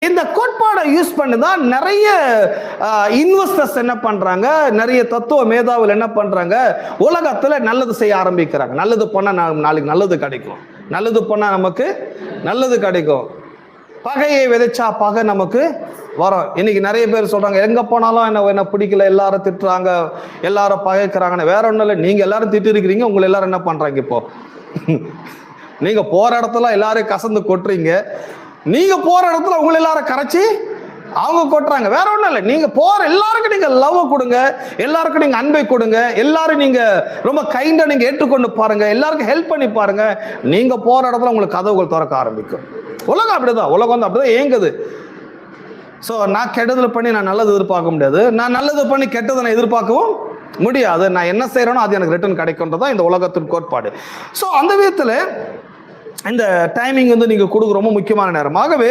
இந்த கோட்பாடை யூஸ் பண்ணி தான் நிறைய இன்வெஸ்டர்ஸ் என்ன பண்றாங்க, நிறைய தத்துவ மேதாவில் என்ன பண்றாங்க, உலகத்துல நல்லது செய்ய ஆரம்பிக்கிறாங்க. நல்லது பண்ணா நாளைக்கு நல்லது கிடைக்கும், நல்லது பண்ணா நமக்கு நல்லது கிடைக்கும். பகையை விதைச்சா பகை நமக்கு வரும். இன்னைக்கு நிறைய பேர் சொல்றாங்க, எங்க போனாலும் என்ன பிடிக்கல, எல்லாரும் திட்டுறாங்க, எல்லாரும் பகைக்கிறாங்கன்னு. வேற ஒன்றும் இல்லை, நீங்க எல்லாரும் திட்டு இருக்கிறீங்க, உங்களை எல்லாரும் என்ன பண்றாங்க இப்போ? நீங்க போற இடத்துல எல்லாரையும் கசந்து கொட்டுறீங்க, நீங்க போற இடத்துல உங்களை எல்லாரும் கரைச்சி அவங்க கொட்டுறாங்க. வேற ஒண்ணும் இல்லை, நீங்க போற எல்லாருக்கும் நீங்க லவ் கொடுங்க, எல்லாருக்கும் நீங்க அன்பை கொடுங்க, எல்லாரும் நீங்க ரொம்ப கைண்டா நீங்க ஏற்றுக்கொண்டு பாருங்க, எல்லாருக்கும் ஹெல்ப் பண்ணி பாருங்க. நீங்க போற இடத்துல உங்களுக்கு கதவுகள் திறக்க ஆரம்பிக்கும். உலகம் அப்படிதான், உலகம் வந்து அப்படிதான் இயங்குது. ஸோ நான் கெட்டதில் பண்ணி நான் நல்லது எதிர்பார்க்க முடியாது, நான் நல்லது பண்ணி கெட்டதை நான் எதிர்பார்க்கவும் முடியாது. நான் என்ன செய்யறேனோ அது எனக்கு ரிட்டர்ன் கிடைக்கும்ன்றதான் இந்த உலகத்தின் கோட்பாடு. ஸோ அந்த விதத்தில் இந்த டைமிங் வந்து நீங்க கொடுக்க ரொம்ப முக்கியமான நேரம். ஆகவே